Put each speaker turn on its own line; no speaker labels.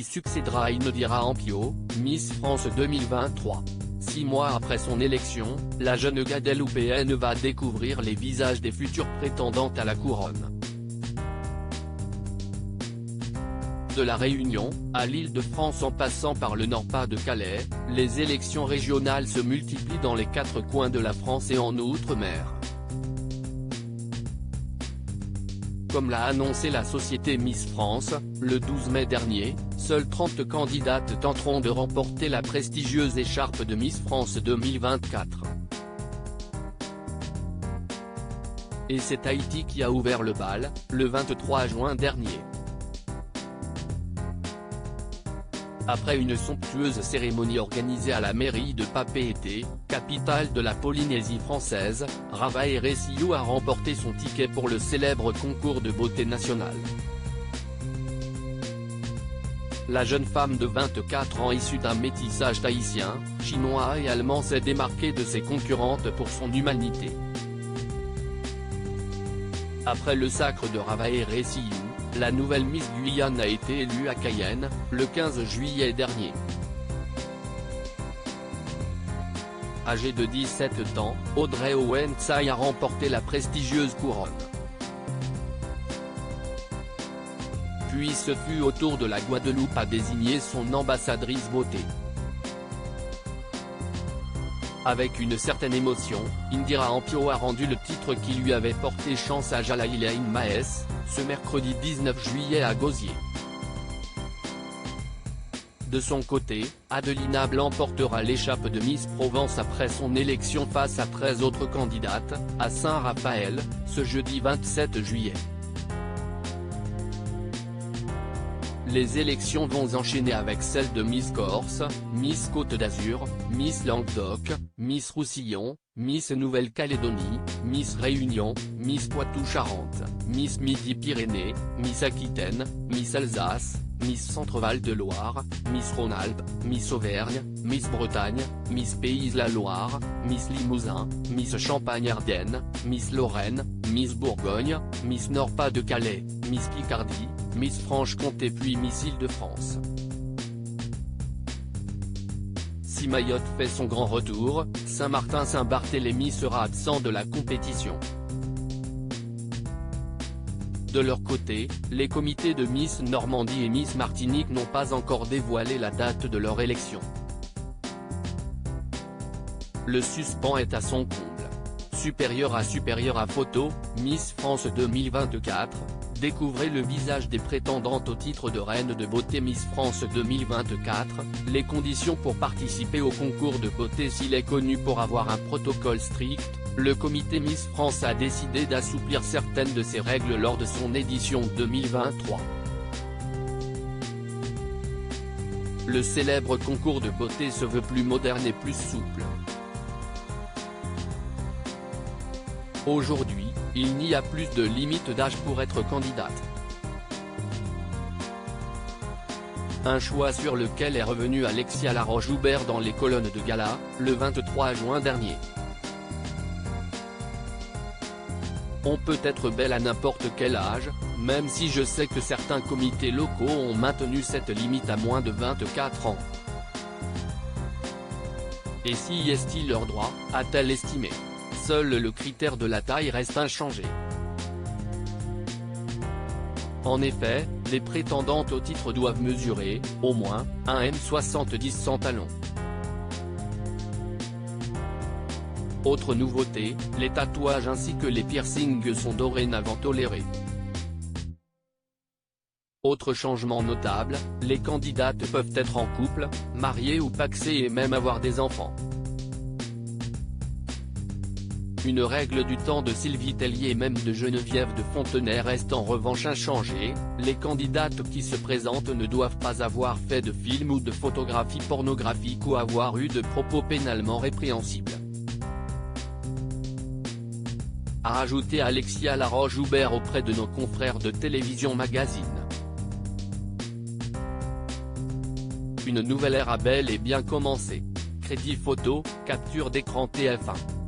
qui succédera à Indira Ampio, Miss France 2023. 6 mois après son élection, la jeune Guadeloupéenne va découvrir les visages des futures prétendantes à la couronne. De la Réunion, à l'Île-de-France en passant par le Nord-Pas-de-Calais, les élections régionales se multiplient dans les 4 coins de la France et en Outre-mer. Comme l'a annoncé la société Miss France, le 12 mai dernier, seules 30 candidates tenteront de remporter la prestigieuse écharpe de Miss France 2024. Et c'est Tahiti qui a ouvert le bal, le 23 juin dernier. Après une somptueuse cérémonie organisée à la mairie de Papeete, capitale de la Polynésie française, Ravaeresiu a remporté son ticket pour le célèbre concours de beauté national. La jeune femme de 24 ans issue d'un métissage tahitien, chinois et allemand s'est démarquée de ses concurrentes pour son humanité. Après le sacre de Ravaeresiu, la nouvelle Miss Guyane a été élue à Cayenne, le 15 juillet dernier. Âgée de 17 ans, Audrey Owen Tsai a remporté la prestigieuse couronne. Puis ce fut au tour de la Guadeloupe à désigner son ambassadrice beauté. Avec une certaine émotion, Indira Ampio a rendu le titre qui lui avait porté chance à Jalailaine Maes, ce mercredi 19 juillet à Gosier. De son côté, Adelina Blanc portera l'écharpe de Miss Provence après son élection face à 13 autres candidates, à Saint-Raphaël, ce jeudi 27 juillet. Les élections vont enchaîner avec celles de Miss Corse, Miss Côte d'Azur, Miss Languedoc, Miss Roussillon, Miss Nouvelle-Calédonie, Miss Réunion, Miss Poitou-Charentes, Miss Midi-Pyrénées, Miss Aquitaine, Miss Alsace, Miss Centre-Val de Loire, Miss Rhône-Alpes, Miss Auvergne, Miss Bretagne, Miss Pays de la Loire, Miss Limousin, Miss Champagne-Ardenne, Miss Lorraine, Miss Bourgogne, Miss Nord-Pas-de-Calais, Miss Picardie, Miss Franche-Comté puis Miss Île-de-France. Si Mayotte fait son grand retour, Saint-Martin-Saint-Barthélemy sera absent de la compétition. De leur côté, les comités de Miss Normandie et Miss Martinique n'ont pas encore dévoilé la date de leur élection. Le suspens est à son comble. Supérieur à photo, Miss France 2024, découvrez le visage des prétendantes au titre de reine de beauté Miss France 2024, les conditions pour participer au concours de beauté. S'il est connu pour avoir un protocole strict, le comité Miss France a décidé d'assouplir certaines de ses règles lors de son édition 2023. Le célèbre concours de beauté se veut plus moderne et plus souple. Aujourd'hui, il n'y a plus de limite d'âge pour être candidate. Un choix sur lequel est revenue Alexia Laroche-Joubert dans les colonnes de gala, le 23 juin dernier. On peut être belle à n'importe quel âge, même si je sais que certains comités locaux ont maintenu cette limite à moins de 24 ans. Et si est-il leur droit, a-t-elle estimé? Seul le critère de la taille reste inchangé. En effet, les prétendantes au titre doivent mesurer, au moins, 1,70 m sans talons. Autre nouveauté, les tatouages ainsi que les piercings sont dorénavant tolérés. Autre changement notable, les candidates peuvent être en couple, mariées ou pacsées et même avoir des enfants. Une règle du temps de Sylvie Tellier et même de Geneviève de Fontenay reste en revanche inchangée, les candidates qui se présentent ne doivent pas avoir fait de film ou de photographie pornographique ou avoir eu de propos pénalement répréhensibles. A rajouté Alexia Laroche-Joubert auprès de nos confrères de Télévision Magazine. Une nouvelle ère a bel et bien commencé. Crédit photo, capture d'écran TF1.